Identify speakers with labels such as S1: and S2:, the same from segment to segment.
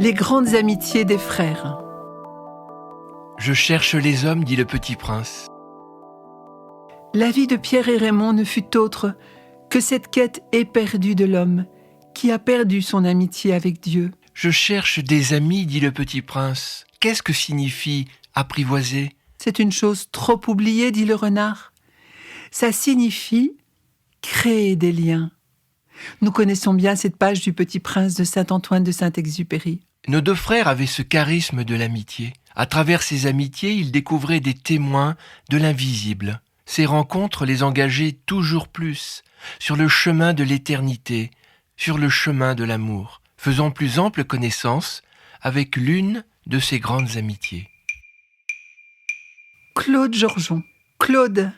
S1: Les grandes amitiés des frères.
S2: Je cherche les hommes, dit le petit prince.
S1: La vie de Pierre et Raymond ne fut autre que cette quête éperdue de l'homme qui a perdu son amitié avec Dieu.
S2: Je cherche des amis, dit le petit prince. Qu'est-ce que signifie apprivoiser ?
S1: C'est une chose trop oubliée, dit le renard. Ça signifie créer des liens. Nous connaissons bien cette page du Petit Prince de Saint-Antoine de Saint-Exupéry.
S2: Nos deux frères avaient ce charisme de l'amitié. À travers ces amitiés, ils découvraient des témoins de l'invisible. Ces rencontres les engageaient toujours plus sur le chemin de l'éternité, sur le chemin de l'amour, faisant plus ample connaissance avec l'une de ces grandes amitiés.
S1: Claude Georgeon. Claude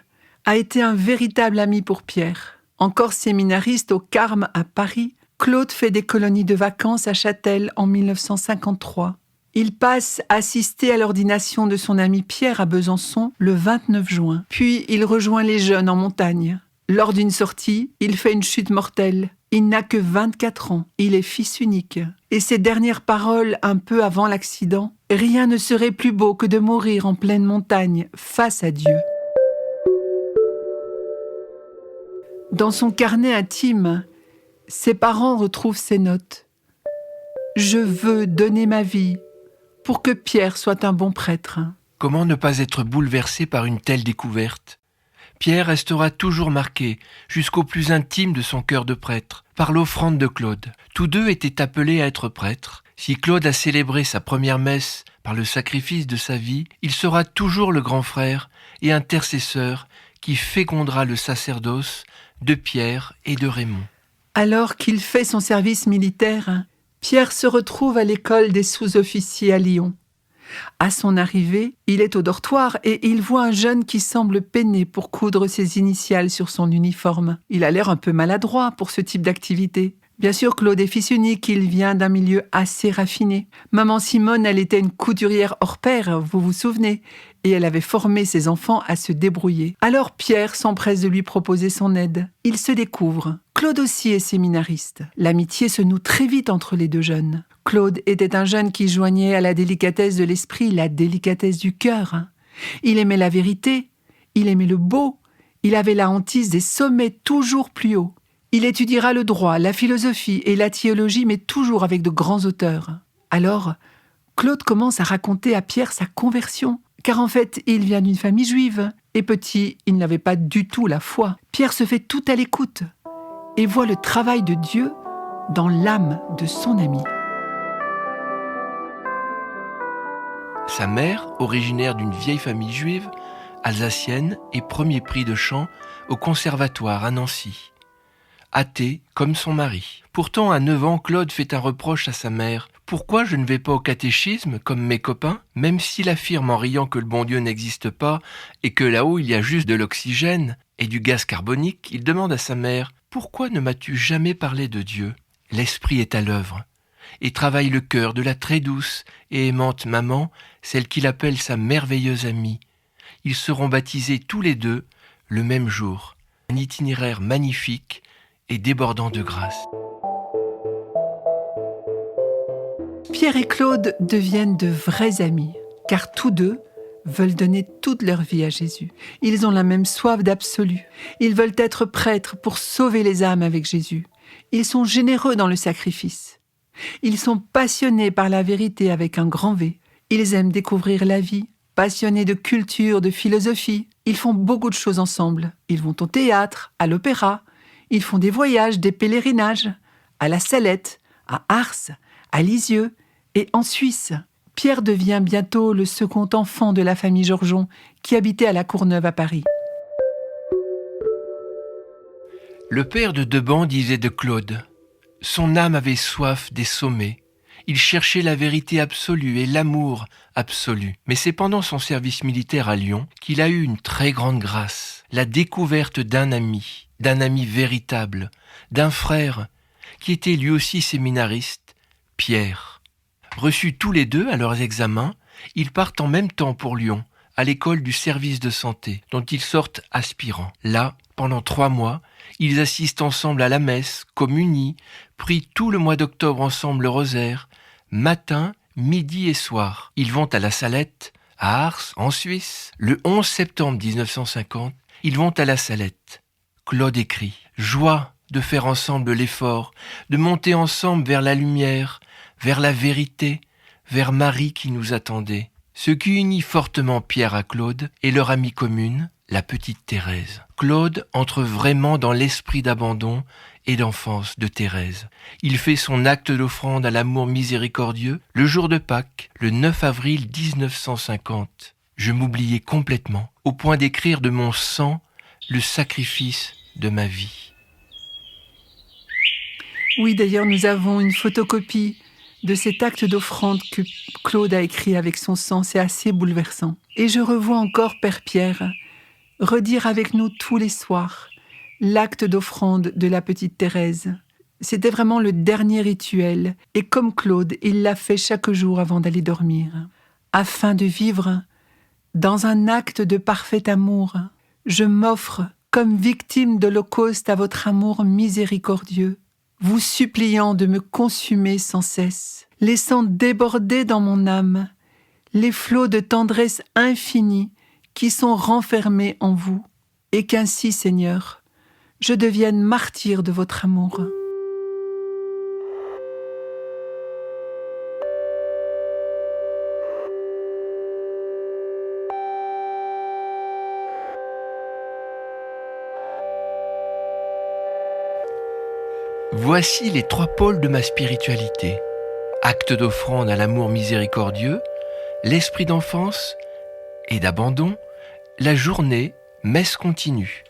S1: a été un véritable ami pour Pierre. Encore séminariste au Carme à Paris, Claude fait des colonies de vacances à Châtel en 1953. Il passe assister à l'ordination de son ami Pierre à Besançon le 29 juin. Puis il rejoint les jeunes en montagne. Lors d'une sortie, il fait une chute mortelle. Il n'a que 24 ans. Il est fils unique. Et ses dernières paroles un peu avant l'accident, « Rien ne serait plus beau que de mourir en pleine montagne face à Dieu ». Dans son carnet intime, ses parents retrouvent ces notes. « Je veux donner ma vie pour que Pierre soit un bon prêtre. »
S2: Comment ne pas être bouleversé par une telle découverte ? Pierre restera toujours marqué, jusqu'au plus intime de son cœur de prêtre, par l'offrande de Claude. Tous deux étaient appelés à être prêtres. Si Claude a célébré sa première messe par le sacrifice de sa vie, il sera toujours le grand frère et intercesseur qui fécondera le sacerdoce de Pierre et de Raymond.
S1: Alors qu'il fait son service militaire, Pierre se retrouve à l'école des sous-officiers à Lyon. À son arrivée, il est au dortoir et il voit un jeune qui semble peiner pour coudre ses initiales sur son uniforme. Il a l'air un peu maladroit pour ce type d'activité. Bien sûr, Claude est fils unique, il vient d'un milieu assez raffiné. Maman Simone, elle était une couturière hors pair, vous vous souvenez, et elle avait formé ses enfants à se débrouiller. Alors Pierre s'empresse de lui proposer son aide. Ils se découvrent. Claude aussi est séminariste. L'amitié se noue très vite entre les deux jeunes. Claude était un jeune qui joignait à la délicatesse de l'esprit la délicatesse du cœur. Il aimait la vérité, il aimait le beau, il avait la hantise des sommets toujours plus hauts. Il étudiera le droit, la philosophie et la théologie, mais toujours avec de grands auteurs. Alors, Claude commence à raconter à Pierre sa conversion, car en fait, il vient d'une famille juive, et petit, il n'avait pas du tout la foi. Pierre se fait tout à l'écoute, et voit le travail de Dieu dans l'âme de son ami.
S2: Sa mère, originaire d'une vieille famille juive, alsacienne et premier prix de chant au conservatoire à Nancy. Athée comme son mari. Pourtant, à 9 ans, Claude fait un reproche à sa mère. « Pourquoi je ne vais pas au catéchisme comme mes copains ?» Même s'il affirme en riant que le bon Dieu n'existe pas et que là-haut il y a juste de l'oxygène et du gaz carbonique, il demande à sa mère « Pourquoi ne m'as-tu jamais parlé de Dieu ?» L'esprit est à l'œuvre et travaille le cœur de la très douce et aimante maman, celle qu'il appelle sa merveilleuse amie. Ils seront baptisés tous les deux le même jour. Un itinéraire magnifique et débordant de grâce.
S1: Pierre et Claude deviennent de vrais amis, car tous deux veulent donner toute leur vie à Jésus. Ils ont la même soif d'absolu. Ils veulent être prêtres pour sauver les âmes avec Jésus. Ils sont généreux dans le sacrifice. Ils sont passionnés par la vérité avec un grand V. Ils aiment découvrir la vie, passionnés de culture, de philosophie. Ils font beaucoup de choses ensemble. Ils vont au théâtre, à l'opéra. Ils font des voyages, des pèlerinages, à la Salette, à Ars, à Lisieux et en Suisse. Pierre devient bientôt le second enfant de la famille Georgeon qui habitait à la Courneuve à Paris.
S2: Le père de Deban disait de Claude « Son âme avait soif des sommets. Il cherchait la vérité absolue et l'amour absolu. Mais c'est pendant son service militaire à Lyon qu'il a eu une très grande grâce, la découverte d'un ami véritable, d'un frère qui était lui aussi séminariste, Pierre. Reçus tous les deux à leurs examens, ils partent en même temps pour Lyon, à l'école du service de santé, dont ils sortent aspirants. Là, pendant 3 mois, ils assistent ensemble à la messe, communient, prient tout le mois d'octobre ensemble le rosaire, matin, midi et soir. Ils vont à la Salette, à Ars, en Suisse. Le 11 septembre 1950, ils vont à la Salette. Claude écrit « Joie de faire ensemble l'effort, de monter ensemble vers la lumière, vers la vérité, vers Marie qui nous attendait. » Ce qui unit fortement Pierre à Claude est leur amie commune, la petite Thérèse. Claude entre vraiment dans l'esprit d'abandon et d'enfance de Thérèse. Il fait son acte d'offrande à l'amour miséricordieux le jour de Pâques, le 9 avril 1950. Je m'oubliais complètement, au point d'écrire de mon sang le sacrifice de ma vie.
S1: Oui, d'ailleurs, nous avons une photocopie de cet acte d'offrande que Claude a écrit avec son sang. C'est assez bouleversant. Et je revois encore Père Pierre redire avec nous tous les soirs l'acte d'offrande de la petite Thérèse. C'était vraiment le dernier rituel. Et comme Claude, il l'a fait chaque jour avant d'aller dormir. Afin de vivre dans un acte de parfait amour, je m'offre comme victime d'holocauste à votre amour miséricordieux, vous suppliant de me consumer sans cesse, laissant déborder dans mon âme les flots de tendresse infinie qui sont renfermés en vous, et qu'ainsi, Seigneur, je devienne martyr de votre amour.
S2: Voici les 3 pôles de ma spiritualité. Acte d'offrande à l'amour miséricordieux, l'esprit d'enfance et d'abandon, la journée, messe continue.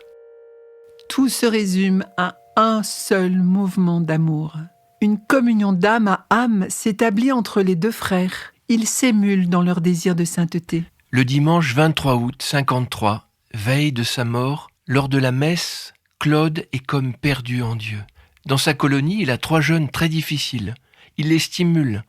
S1: Tout se résume à un seul mouvement d'amour. Une communion d'âme à âme s'établit entre les 2 frères. Ils s'émulent dans leur désir de sainteté.
S2: Le dimanche 23 août 53, veille de sa mort, lors de la messe, Claude est comme perdu en Dieu. Dans sa colonie, il a 3 jeunes très difficiles. Il les stimule.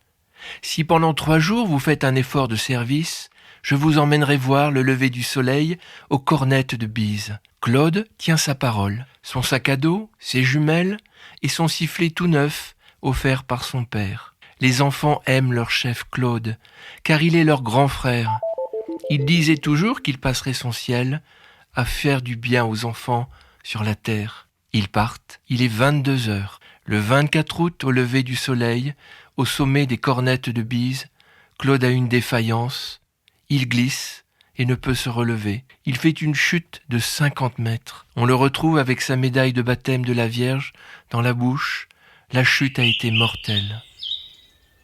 S2: Si pendant 3 jours vous faites un effort de service, je vous emmènerai voir le lever du soleil aux cornettes de bise. Claude tient sa parole. Son sac à dos, ses jumelles et son sifflet tout neuf, offert par son père. Les enfants aiment leur chef Claude, car il est leur grand frère. Il disait toujours qu'il passerait son ciel à faire du bien aux enfants sur la terre. Ils partent, il est 22 heures. Le 24 août, au lever du soleil, au sommet des cornettes de bise, Claude a une défaillance. Il glisse et ne peut se relever. Il fait une chute de 50 mètres. On le retrouve avec sa médaille de baptême de la Vierge dans la bouche. La chute a été mortelle.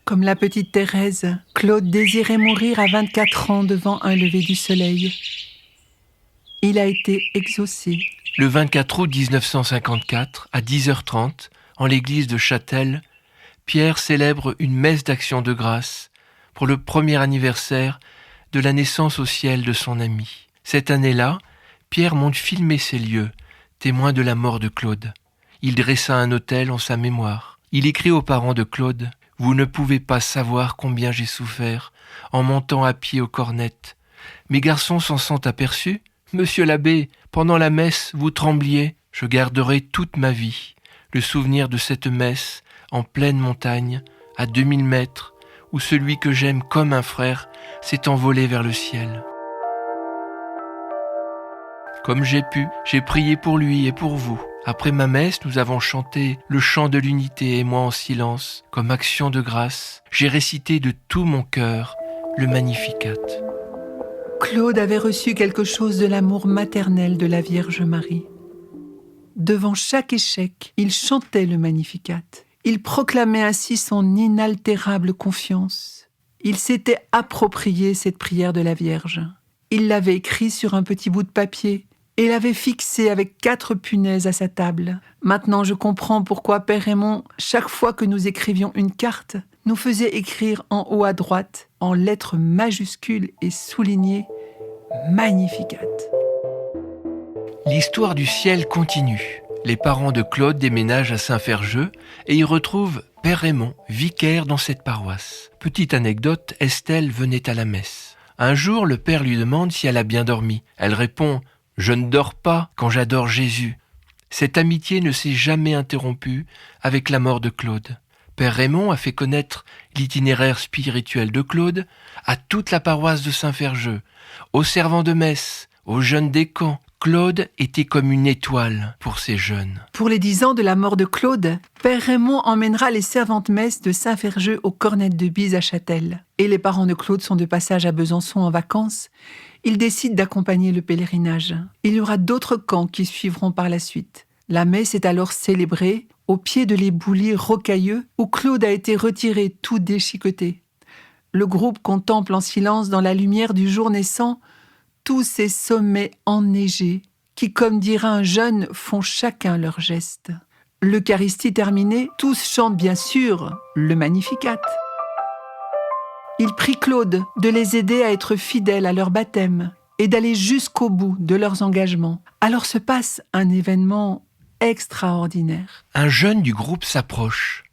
S1: Comme la petite Thérèse, Claude désirait mourir à 24 ans devant un lever du soleil. Il a été exaucé.
S2: Le 24 août 1954, à 10h30, en l'église de Châtel, Pierre célèbre une messe d'action de grâce pour le premier anniversaire de la naissance au ciel de son ami. Cette année-là, Pierre monte filmer ces lieux, témoin de la mort de Claude. Il dressa un autel en sa mémoire. Il écrit aux parents de Claude « Vous ne pouvez pas savoir combien j'ai souffert en montant à pied aux cornettes. Mes garçons s'en sont aperçus. Monsieur l'abbé, pendant la messe, vous trembliez. Je garderai toute ma vie le souvenir de cette messe en pleine montagne, à 2000 mètres, où celui que j'aime comme un frère s'est envolé vers le ciel. Comme j'ai pu, j'ai prié pour lui et pour vous. Après ma messe, nous avons chanté le chant de l'unité et moi en silence, comme action de grâce. J'ai récité de tout mon cœur le Magnificat.
S1: Claude avait reçu quelque chose de l'amour maternel de la Vierge Marie. Devant chaque échec, il chantait le Magnificat. Il proclamait ainsi son inaltérable confiance. Il s'était approprié cette prière de la Vierge. Il l'avait écrite sur un petit bout de papier et l'avait fixée avec 4 punaises à sa table. Maintenant, je comprends pourquoi Père Raymond, chaque fois que nous écrivions une carte, nous faisait écrire en haut à droite, en lettres majuscules et soulignées, Magnificat.
S2: L'histoire du ciel continue. Les parents de Claude déménagent à Saint-Ferjeux et y retrouvent Père Raymond, vicaire dans cette paroisse. Petite anecdote, Estelle venait à la messe. Un jour, le père lui demande si elle a bien dormi. Elle répond « Je ne dors pas quand j'adore Jésus ». Cette amitié ne s'est jamais interrompue avec la mort de Claude. Père Raymond a fait connaître l'itinéraire spirituel de Claude à toute la paroisse de Saint-Ferjeux, aux servants de messe, aux jeunes des camps. Claude était comme une étoile pour ces jeunes.
S1: Pour les 10 ans de la mort de Claude, Père Raymond emmènera les servantes messes de Saint-Ferjeux aux Cornettes de Bise à Châtel. Et les parents de Claude sont de passage à Besançon en vacances. Ils décident d'accompagner le pèlerinage. Il y aura d'autres camps qui suivront par la suite. La messe est alors célébrée au pied de l'éboulis rocailleux où Claude a été retiré tout déchiqueté. Le groupe contemple en silence dans la lumière du jour naissant tous ces sommets enneigés qui, comme dira un jeune, font chacun leur geste. L'Eucharistie terminée, tous chantent bien sûr le Magnificat. Ils prient Claude de les aider à être fidèles à leur baptême et d'aller jusqu'au bout de leurs engagements. Alors se passe un événement extraordinaire.
S2: Un jeune du groupe s'approche.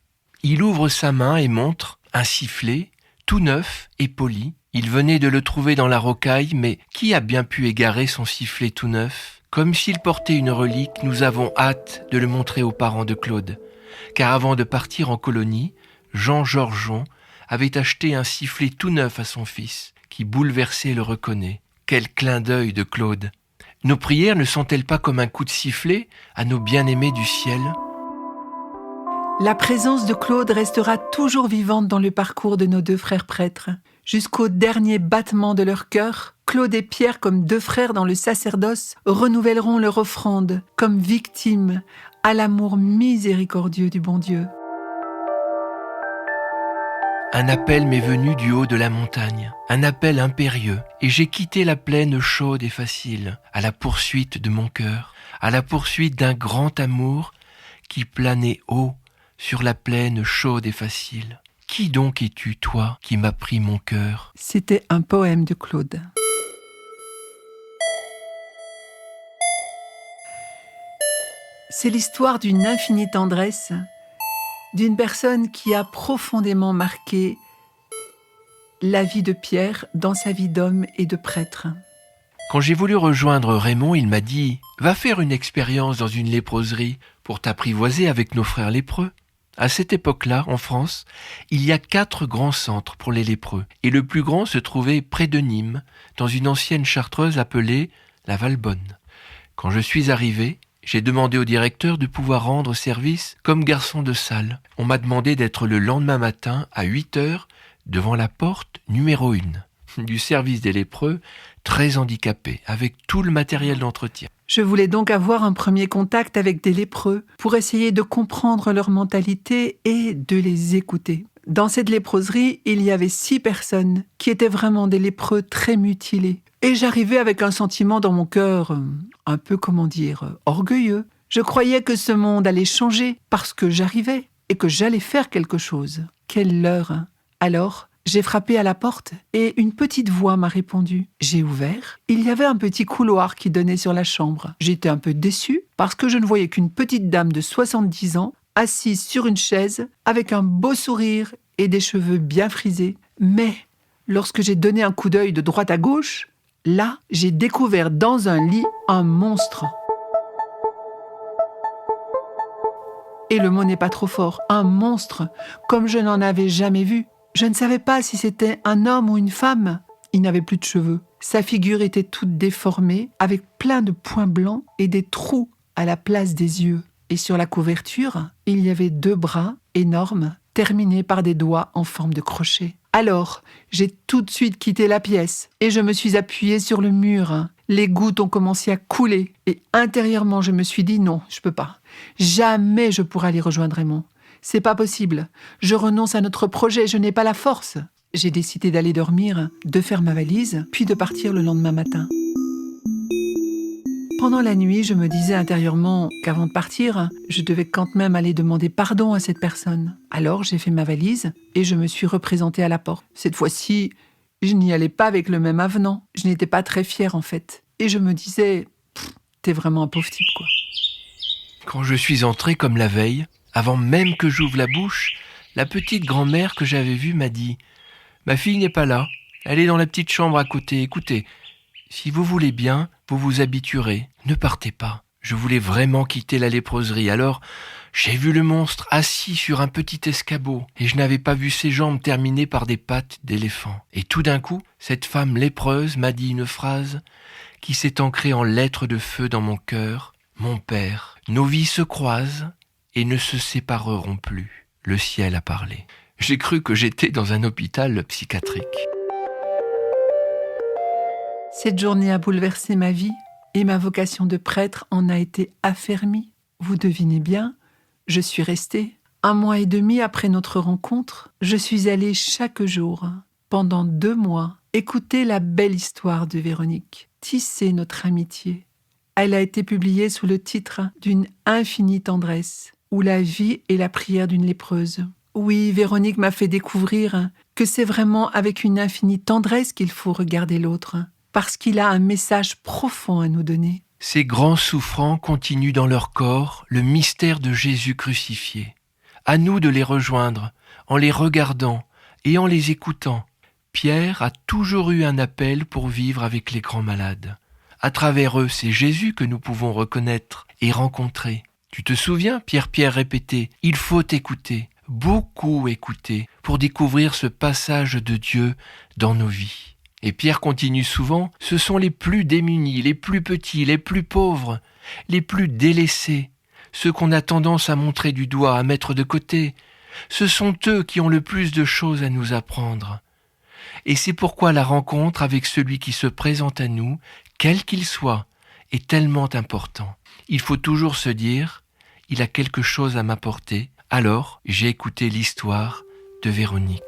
S2: Il ouvre sa main et montre un sifflet, tout neuf et poli. Il venait de le trouver dans la rocaille, mais qui a bien pu égarer son sifflet tout neuf ? Comme s'il portait une relique, nous avons hâte de le montrer aux parents de Claude. Car avant de partir en colonie, Jean Georgeon avait acheté un sifflet tout neuf à son fils, qui bouleversé le reconnaît. Quel clin d'œil de Claude ! Nos prières ne sont-elles pas comme un coup de sifflet à nos bien-aimés du ciel ?
S1: La présence de Claude restera toujours vivante dans le parcours de nos deux frères prêtres. Jusqu'au dernier battement de leur cœur, Claude et Pierre, comme deux frères dans le sacerdoce, renouvelleront leur offrande comme victimes à l'amour miséricordieux du bon Dieu.
S2: Un appel m'est venu du haut de la montagne, un appel impérieux, et j'ai quitté la plaine chaude et facile, à la poursuite de mon cœur, à la poursuite d'un grand amour qui planait haut sur la plaine chaude et facile. Qui donc es-tu, toi, qui m'as pris mon cœur ?
S1: C'était un poème de Claude. C'est l'histoire d'une infinie tendresse, d'une personne qui a profondément marqué la vie de Pierre dans sa vie d'homme et de prêtre.
S2: Quand j'ai voulu rejoindre Raymond, il m'a dit « Va faire une expérience dans une léproserie pour t'apprivoiser avec nos frères lépreux. » À cette époque-là, en France, il y a 4 grands centres pour les lépreux, et le plus grand se trouvait près de Nîmes, dans une ancienne chartreuse appelée la Valbonne. Quand je suis arrivé, j'ai demandé au directeur de pouvoir rendre service comme garçon de salle. On m'a demandé d'être le lendemain matin à 8h devant la porte numéro 1 du service des lépreux, très handicapés, avec tout le matériel d'entretien.
S1: Je voulais donc avoir un premier contact avec des lépreux pour essayer de comprendre leur mentalité et de les écouter. Dans cette léproserie, il y avait 6 personnes qui étaient vraiment des lépreux très mutilés. Et j'arrivais avec un sentiment dans mon cœur, un peu, orgueilleux. Je croyais que ce monde allait changer parce que j'arrivais et que j'allais faire quelque chose. Quelle leurre ! Alors, j'ai frappé à la porte et une petite voix m'a répondu. J'ai ouvert. Il y avait un petit couloir qui donnait sur la chambre. J'étais un peu déçue parce que je ne voyais qu'une petite dame de 70 ans assise sur une chaise avec un beau sourire et des cheveux bien frisés. Mais lorsque j'ai donné un coup d'œil de droite à gauche, là, j'ai découvert dans un lit un monstre. Et le mot n'est pas trop fort, un monstre, comme je n'en avais jamais vu. Je ne savais pas si c'était un homme ou une femme. Il n'avait plus de cheveux. Sa figure était toute déformée, avec plein de points blancs et des trous à la place des yeux. Et sur la couverture, il y avait 2 bras énormes, terminés par des doigts en forme de crochet. Alors, j'ai tout de suite quitté la pièce et je me suis appuyée sur le mur. Les gouttes ont commencé à couler et intérieurement, je me suis dit non, je peux pas. Jamais je pourrai aller rejoindre Raymond. C'est pas possible. Je renonce à notre projet, je n'ai pas la force. J'ai décidé d'aller dormir, de faire ma valise, puis de partir le lendemain matin. Pendant la nuit, je me disais intérieurement qu'avant de partir, je devais quand même aller demander pardon à cette personne. Alors j'ai fait ma valise et je me suis représentée à la porte. Cette fois-ci, je n'y allais pas avec le même avenant. Je n'étais pas très fière en fait. Et je me disais, t'es vraiment un pauvre type quoi.
S2: Quand je suis entré comme la veille, avant même que j'ouvre la bouche, la petite grand-mère que j'avais vue m'a dit « Ma fille n'est pas là, elle est dans la petite chambre à côté. Écoutez, si vous voulez bien, vous vous habituerez. Ne partez pas. » Je voulais vraiment quitter la léproserie, alors J'ai vu le monstre assis sur un petit escabeau et je n'avais pas vu ses jambes terminées par des pattes d'éléphant. Et tout d'un coup, cette femme lépreuse m'a dit une phrase qui s'est ancrée en lettres de feu dans mon cœur. Mon père, nos vies se croisent et ne se sépareront plus. Le ciel a parlé. J'ai cru que j'étais dans un hôpital psychiatrique.
S1: Cette journée a bouleversé ma vie et ma vocation de prêtre en a été affermie. Vous devinez bien, je suis restée. 1 mois et demi après notre rencontre, je suis allée chaque jour, pendant 2 mois, écouter la belle histoire de Véronique, tisser notre amitié. Elle a été publiée sous le titre d'une infinie tendresse, ou la vie et la prière d'une lépreuse. Oui, Véronique m'a fait découvrir que c'est vraiment avec une infinie tendresse qu'il faut regarder l'autre, parce qu'il a un message profond à nous donner.
S2: Ces grands souffrants continuent dans leur corps le mystère de Jésus crucifié. À nous de les rejoindre en les regardant et en les écoutant. Pierre a toujours eu un appel pour vivre avec les grands malades. À travers eux, c'est Jésus que nous pouvons reconnaître et rencontrer. Tu te souviens, Pierre répétait, il faut écouter, beaucoup écouter, pour découvrir ce passage de Dieu dans nos vies. Et Pierre continue souvent, ce sont les plus démunis, les plus petits, les plus pauvres, les plus délaissés, ceux qu'on a tendance à montrer du doigt, à mettre de côté. Ce sont eux qui ont le plus de choses à nous apprendre. Et c'est pourquoi la rencontre avec celui qui se présente à nous, quel qu'il soit, est tellement important. Il faut toujours se dire, il a quelque chose à m'apporter. Alors, j'ai écouté l'histoire de Véronique.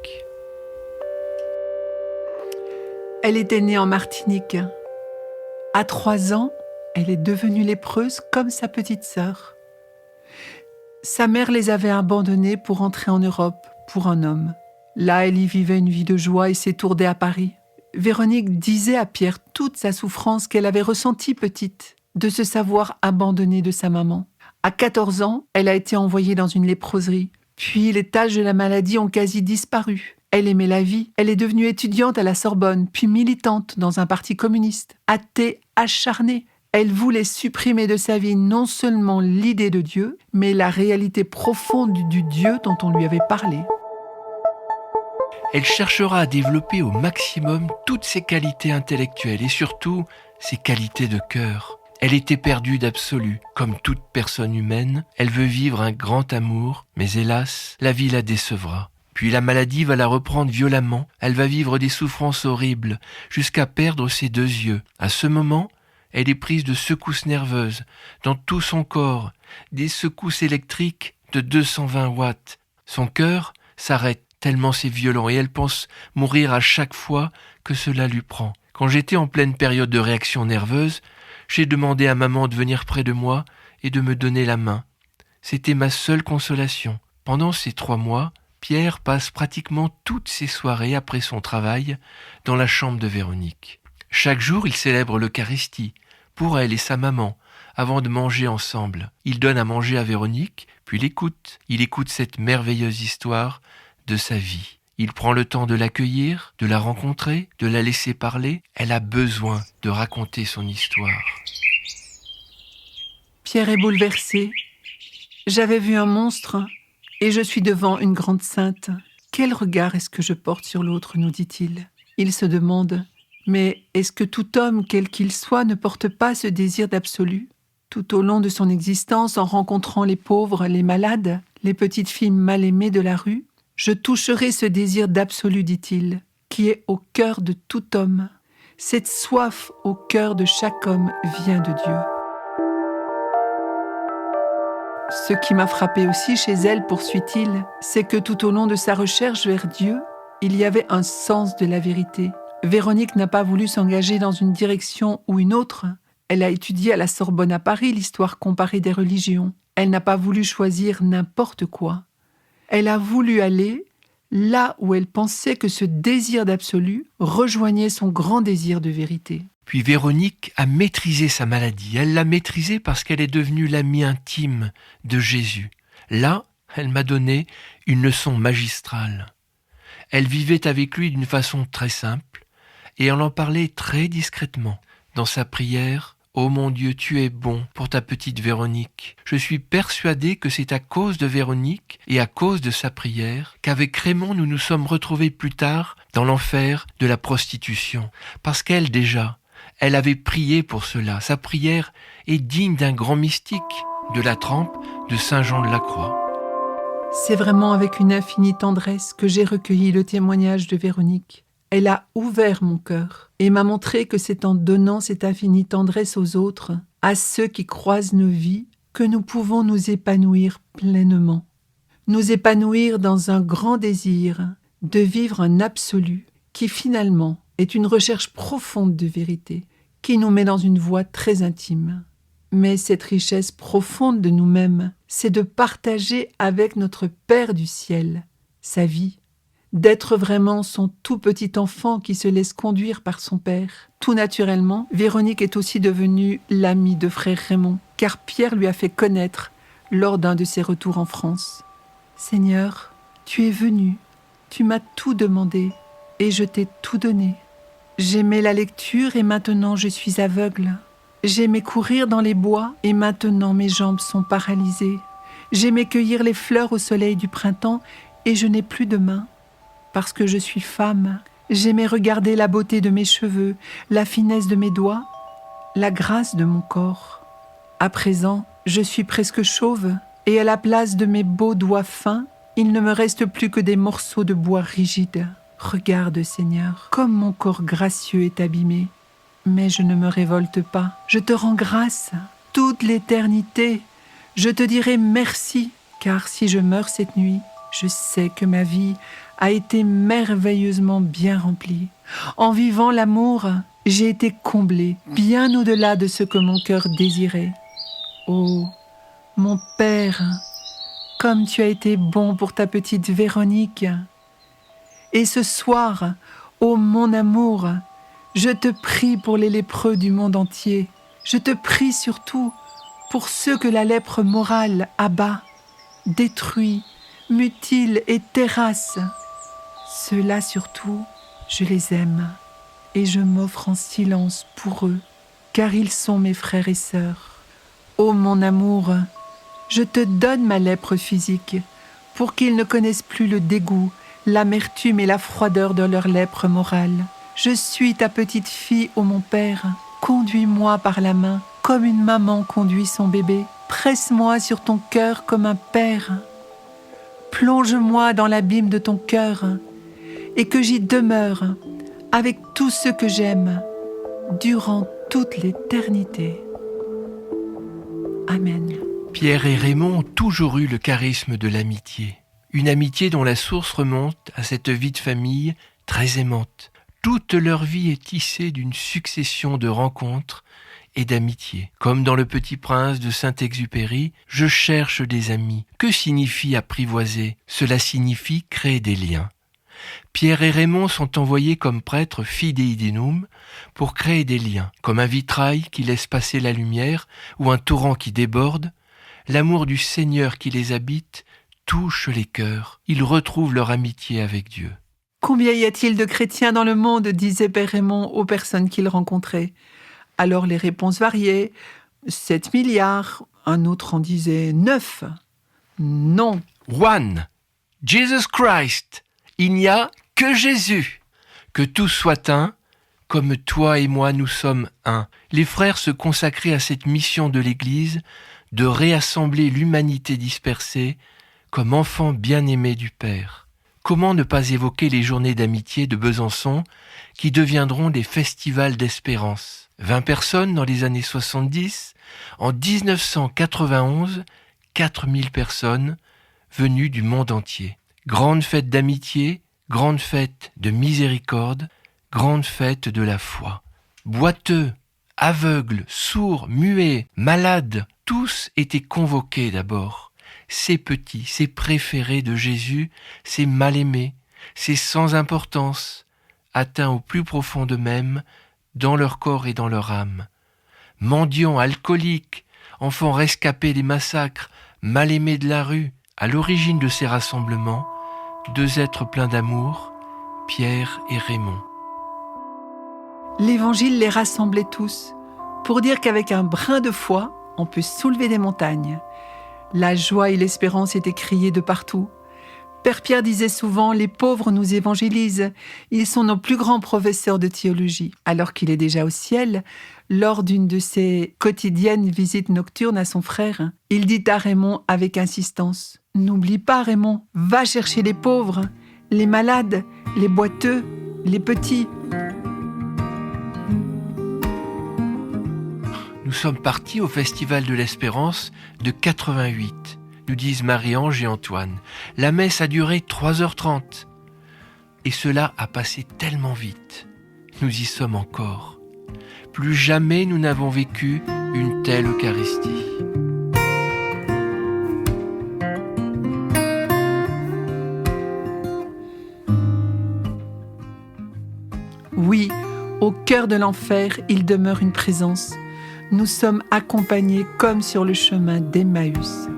S1: Elle était née en Martinique. À 3 ans, elle est devenue lépreuse comme sa petite sœur. Sa mère les avait abandonnés pour entrer en Europe, pour un homme. Là, elle y vivait une vie de joie et s'étourdait à Paris. Véronique disait à Pierre toute sa souffrance qu'elle avait ressentie petite, de se savoir abandonnée de sa maman. À 14 ans, elle a été envoyée dans une léproserie. Puis les taches de la maladie ont quasi disparu. Elle aimait la vie. Elle est devenue étudiante à la Sorbonne, puis militante dans un parti communiste. Athée acharnée. Elle voulait supprimer de sa vie non seulement l'idée de Dieu, mais la réalité profonde du Dieu dont on lui avait parlé.
S2: Elle cherchera à développer au maximum toutes ses qualités intellectuelles et surtout ses qualités de cœur. Elle était perdue d'absolu. Comme toute personne humaine, elle veut vivre un grand amour, mais hélas, la vie la décevra. Puis la maladie va la reprendre violemment, elle va vivre des souffrances horribles, jusqu'à perdre ses 2 yeux. À ce moment, elle est prise de secousses nerveuses dans tout son corps, des secousses électriques de 220 watts. Son cœur s'arrête tellement c'est violent et elle pense mourir à chaque fois que cela lui prend. Quand j'étais en pleine période de réaction nerveuse, j'ai demandé à maman de venir près de moi et de me donner la main. C'était ma seule consolation. Pendant ces 3 mois, Pierre passe pratiquement toutes ses soirées après son travail dans la chambre de Véronique. Chaque jour, il célèbre l'Eucharistie pour elle et sa maman avant de manger ensemble. Il donne à manger à Véronique, puis l'écoute. Il écoute cette merveilleuse histoire de sa vie. Il prend le temps de l'accueillir, de la rencontrer, de la laisser parler. Elle a besoin de raconter son histoire.
S1: Pierre est bouleversé. J'avais vu un monstre et je suis devant une grande sainte. Quel regard est-ce que je porte sur l'autre, nous dit-il. Il se demande, mais est-ce que tout homme, quel qu'il soit, ne porte pas ce désir d'absolu ? Tout au long de son existence, en rencontrant les pauvres, les malades, les petites filles mal aimées de la rue, je toucherai ce désir d'absolu, dit-il, qui est au cœur de tout homme. Cette soif au cœur de chaque homme vient de Dieu. Ce qui m'a frappé aussi chez elle, poursuit-il, c'est que tout au long de sa recherche vers Dieu, il y avait un sens de la vérité. Véronique n'a pas voulu s'engager dans une direction ou une autre. Elle a étudié à la Sorbonne à Paris l'histoire comparée des religions. Elle n'a pas voulu choisir n'importe quoi. Elle a voulu aller là où elle pensait que ce désir d'absolu rejoignait son grand désir de vérité.
S2: Puis Véronique a maîtrisé sa maladie. Elle l'a maîtrisée parce qu'elle est devenue l'amie intime de Jésus. Là, elle m'a donné une leçon magistrale. Elle vivait avec lui d'une façon très simple et elle en parlait très discrètement. Dans sa prière, Ô mon Dieu, tu es bon pour ta petite Véronique. Je suis persuadé que c'est à cause de Véronique et à cause de sa prière qu'avec Raymond nous nous sommes retrouvés plus tard dans l'enfer de la prostitution. Parce qu'elle déjà, elle avait prié pour cela. Sa prière est digne d'un grand mystique, de la trempe de Saint Jean de la Croix.
S1: C'est vraiment avec une infinie tendresse que j'ai recueilli le témoignage de Véronique. Elle a ouvert mon cœur et m'a montré que c'est en donnant cette infinie tendresse aux autres, à ceux qui croisent nos vies, que nous pouvons nous épanouir pleinement. Nous épanouir dans un grand désir de vivre un absolu qui finalement est une recherche profonde de vérité, qui nous met dans une voie très intime. Mais cette richesse profonde de nous-mêmes, c'est de partager avec notre Père du ciel sa vie, d'être vraiment son tout petit enfant qui se laisse conduire par son père. Tout naturellement, Véronique est aussi devenue l'amie de frère Raymond, car Pierre lui a fait connaître lors d'un de ses retours en France. « Seigneur, tu es venu, tu m'as tout demandé et je t'ai tout donné. J'aimais la lecture et maintenant je suis aveugle. J'aimais courir dans les bois et maintenant mes jambes sont paralysées. J'aimais cueillir les fleurs au soleil du printemps et je n'ai plus de mains. Parce que je suis femme, j'aimais regarder la beauté de mes cheveux, la finesse de mes doigts, la grâce de mon corps. À présent, je suis presque chauve, et à la place de mes beaux doigts fins, il ne me reste plus que des morceaux de bois rigides. Regarde, Seigneur, comme mon corps gracieux est abîmé. Mais je ne me révolte pas, je te rends grâce. Toute l'éternité, je te dirai merci, car si je meurs cette nuit, je sais que ma vie a été merveilleusement bien remplie. En vivant l'amour, j'ai été comblée, bien au-delà de ce que mon cœur désirait. Oh, mon Père, comme tu as été bon pour ta petite Véronique. Et ce soir, ô mon amour, je te prie pour les lépreux du monde entier. Je te prie surtout pour ceux que la lèpre morale abat, détruit, mutile et terrasse. Ceux-là surtout, je les aime et je m'offre en silence pour eux, car ils sont mes frères et sœurs. Ô mon amour, je te donne ma lèpre physique pour qu'ils ne connaissent plus le dégoût, l'amertume et la froideur de leur lèpre morale. Je suis ta petite fille, ô mon Père. Conduis-moi par la main, comme une maman conduit son bébé. Presse-moi sur ton cœur comme un père. Plonge-moi dans l'abîme de ton cœur, et que j'y demeure, avec tous ceux que j'aime, durant toute l'éternité. Amen.
S2: Pierre et Raymond ont toujours eu le charisme de l'amitié. Une amitié dont la source remonte à cette vie de famille très aimante. Toute leur vie est tissée d'une succession de rencontres et d'amitiés. Comme dans Le Petit Prince de Saint-Exupéry, je cherche des amis. Que signifie apprivoiser ? Cela signifie créer des liens. Pierre et Raymond sont envoyés comme prêtres fidei dinum pour créer des liens. Comme un vitrail qui laisse passer la lumière ou un torrent qui déborde, l'amour du Seigneur qui les habite touche les cœurs. Ils retrouvent leur amitié avec Dieu.
S1: Combien y a-t-il de chrétiens dans le monde, disait Père Raymond aux personnes qu'il rencontrait. Alors les réponses variaient. 7 milliards, un autre en disait 9. Non.
S2: One, Jesus Christ, il n'y a que Jésus. Que tous soient un, comme toi et moi nous sommes un. Les frères se consacraient à cette mission de l'Église de réassembler l'humanité dispersée comme enfants bien-aimés du Père. Comment ne pas évoquer les journées d'amitié de Besançon qui deviendront des festivals d'espérance ? 20 personnes dans les années 70, en 1991, 4000 personnes venues du monde entier. Grande fête d'amitié, grande fête de miséricorde, grande fête de la foi. Boiteux, aveugles, sourds, muets, malades, tous étaient convoqués d'abord. Ces petits, ces préférés de Jésus, ces mal-aimés, ces sans importance, atteints au plus profond d'eux-mêmes, dans leur corps et dans leur âme. Mendiants, alcooliques, enfants rescapés des massacres, mal-aimés de la rue, à l'origine de ces rassemblements, 2 êtres pleins d'amour, Pierre et Raymond.
S1: L'Évangile les rassemblait tous. pour dire qu'avec un brin de foi, on peut soulever des montagnes. La joie et l'espérance étaient criées de partout. Père Pierre disait souvent « Les pauvres nous évangélisent, ils sont nos plus grands professeurs de théologie ». Alors qu'il est déjà au ciel, lors d'une de ses quotidiennes visites nocturnes à son frère, il dit à Raymond avec insistance « N'oublie pas Raymond, va chercher les pauvres, les malades, les boiteux, les petits ».
S2: Nous sommes partis au Festival de l'Espérance de 88, nous disent Marie-Ange et Antoine. La messe a duré 3h30. Et cela a passé tellement vite. Nous y sommes encore. Plus jamais nous n'avons vécu une telle Eucharistie.
S1: Oui, au cœur de l'enfer, il demeure une présence. Nous sommes accompagnés comme sur le chemin d'Emmaüs.